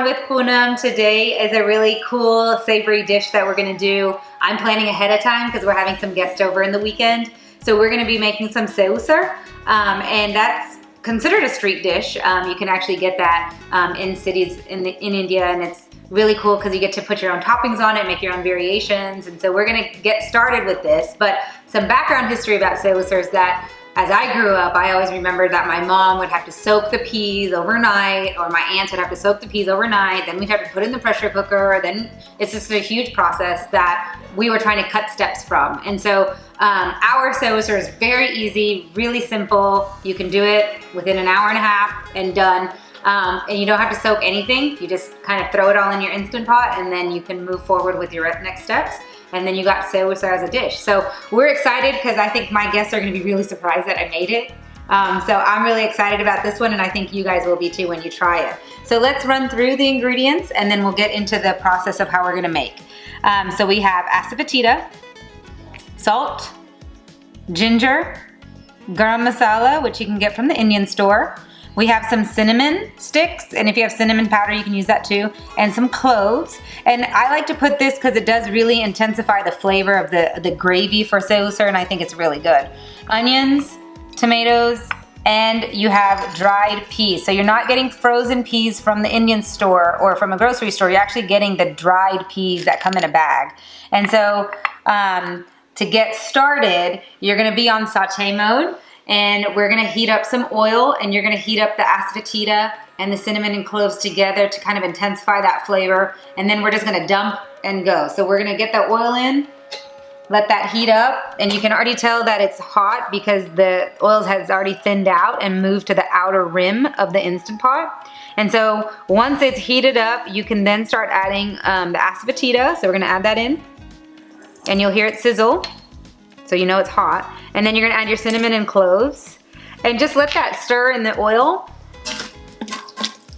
with Poonam. Today is a really cool savory dish that we're gonna do. I'm planning ahead of time because we're having some guests over in the weekend. So we're gonna be making some Sev Usal, and that's considered a street dish. You can actually get that in cities in India, and it's really cool because you get to put your own toppings on it, make your own variations. And so we're gonna get started with this. But some background history about Sev Usal is that as I grew up, I always remembered that my mom would have to soak the peas overnight, or my aunts would have to soak the peas overnight, then we'd have to put it in the pressure cooker, then it's just a huge process that we were trying to cut steps from. And so our Sev Usal is very easy, really simple. You can do it within an hour and a half and done. And you don't have to soak anything. You just kind of throw it all in your InstantPot, and then you can move forward with your next steps. And then you got Sev Usal as a dish. So we're excited because I think my guests are gonna be really surprised that I made it. So I'm really excited about this one, and I think you guys will be too when you try it. So let's run through the ingredients, and then we'll get into the process of how we're gonna make. So we have asafoetida, salt, ginger, garam masala, which you can get from the Indian store. We have some cinnamon sticks, and if you have cinnamon powder, you can use that too, and some cloves. And I like to put this because it does really intensify the flavor of the gravy for Sev Usal, and I think it's really good. Onions, tomatoes, and you have dried peas. So you're not getting frozen peas from the Indian store or from a grocery store. You're actually getting the dried peas that come in a bag. And so to get started, you're gonna be on saute mode. And we're gonna heat up some oil, and you're gonna heat up the asafoetida and the cinnamon and cloves together to kind of intensify that flavor. And then we're just gonna dump and go. So we're gonna get the oil in, let that heat up, and you can already tell that it's hot because the oil has already thinned out and moved to the outer rim of the Instant Pot. And so once it's heated up, you can then start adding the asafoetida. So we're gonna add that in, and you'll hear it sizzle, so you know it's hot. And then you're gonna add your cinnamon and cloves, and just let that stir in the oil,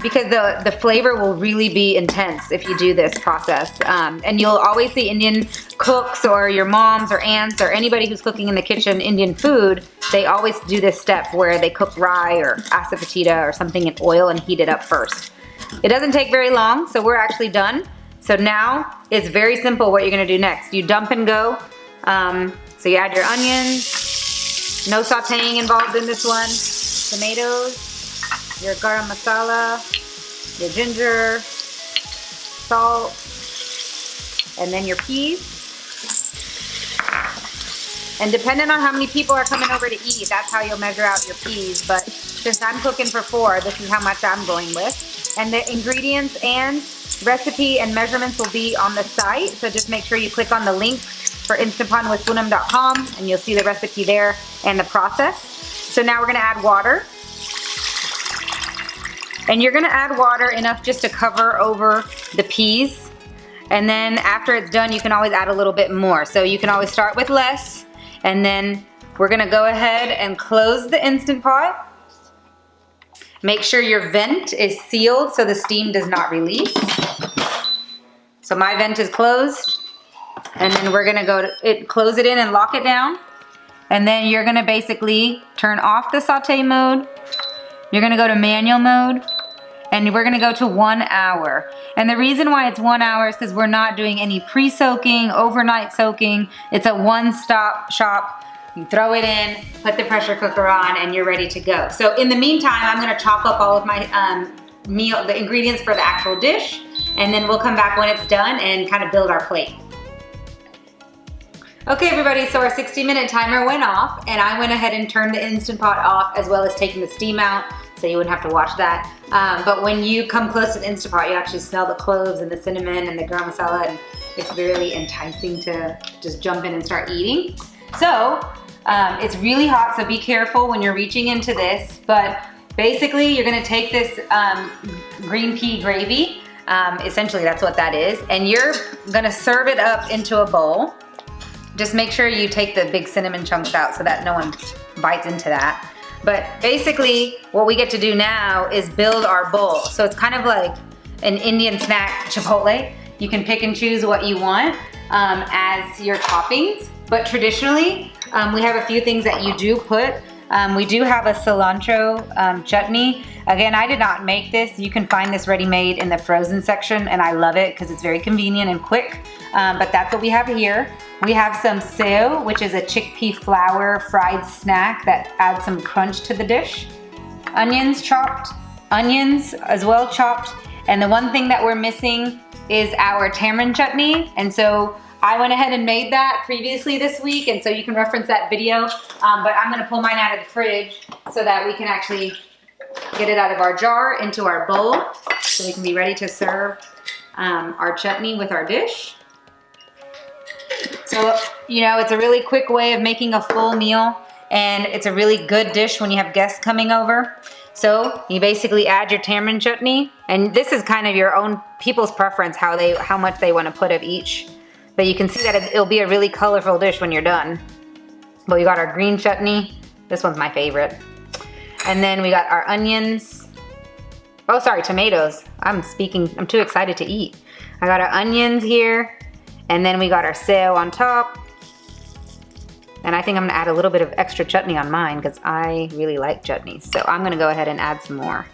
because the flavor will really be intense if you do this process. And you'll always see Indian cooks or your moms or aunts or anybody who's cooking in the kitchen Indian food, they always do this step where they cook rye or asafoetida or something in oil and heat it up first. It doesn't take very long, so we're actually done. So now it's very simple what you're gonna do next. You dump and go. So you add your onions, no sauteing involved in this one, tomatoes, your garam masala, your ginger, salt, and then your peas. And depending on how many people are coming over to eat, that's how you'll measure out your peas. But since I'm cooking for 4, this is how much I'm going with. And the ingredients and recipe and measurements will be on the site. So just make sure you click on the link for InstantPotWithPoonam.com, and you'll see the recipe there and the process. So now we're gonna add water. And you're gonna add water enough just to cover over the peas. And then after it's done, you can always add a little bit more. So you can always start with less, and then we're gonna go ahead and close the Instant Pot. Make sure your vent is sealed so the steam does not release. So my vent is closed. And then we're gonna close it in and lock it down. And then you're gonna basically turn off the saute mode. You're gonna go to manual mode, and we're gonna go to 1 hour. And the reason why it's 1 hour is because we're not doing any pre-soaking, overnight soaking. It's a one-stop shop. You throw it in, put the pressure cooker on, and you're ready to go. So in the meantime, I'm gonna chop up all of my the ingredients for the actual dish, and then we'll come back when it's done and kind of build our plate. Okay everybody, so our 60-minute timer went off, and I went ahead and turned the Instant Pot off, as well as taking the steam out, so you wouldn't have to watch that. But when you come close to the Instant Pot, you actually smell the cloves and the cinnamon and the garam masala, and it's really enticing to just jump in and start eating. So it's really hot, so be careful when you're reaching into this. But basically, you're gonna take this green pea gravy, essentially that's what that is, and you're gonna serve it up into a bowl. Just make sure you take the big cinnamon chunks out so that no one bites into that. But basically, what we get to do now is build our bowl. So it's kind of like an Indian snack Chipotle. You can pick and choose what you want as your toppings. But traditionally, we have a few things that you do put We do have a cilantro chutney. Again, I did not make this. You can find this ready-made in the frozen section, and I love it because it's very convenient and quick. But that's what we have here. We have some sev, which is a chickpea flour fried snack that adds some crunch to the dish. Onions chopped, onions as well chopped. And the one thing that we're missing is our tamarind chutney. And so I went ahead and made that previously this week, and so you can reference that video. But I'm gonna pull mine out of the fridge so that we can actually get it out of our jar into our bowl so we can be ready to serve our chutney with our dish. So, you know, it's a really quick way of making a full meal, and it's a really good dish when you have guests coming over. So you basically add your tamarind chutney, and this is kind of your own people's preference, how much they want to put of each. But you can see that it'll be a really colorful dish when you're done. But we got our green chutney. This one's my favorite. And then we got our onions. Oh, sorry, tomatoes. I'm too excited to eat. I got our onions here. And then we got our sev on top. And I think I'm gonna add a little bit of extra chutney on mine because I really like chutneys. So I'm gonna go ahead and add some more.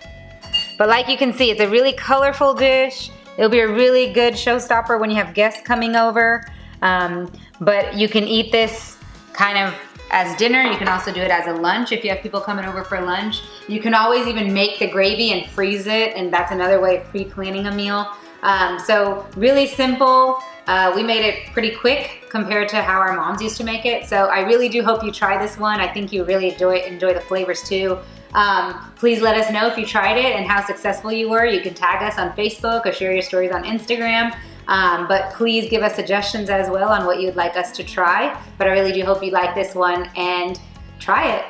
But like you can see, it's a really colorful dish. It'll be a really good showstopper when you have guests coming over. But you can eat this kind of as dinner. You can also do it as a lunch if you have people coming over for lunch. You can always even make the gravy and freeze it, and that's another way of pre-planning a meal. So really simple. We made it pretty quick compared to how our moms used to make it. So I really do hope you try this one. I think you really enjoy the flavors too. Please let us know if you tried it and how successful you were. You can tag us on Facebook or share your stories on Instagram. But please give us suggestions as well on what you'd like us to try. But I really do hope you like this one and try it.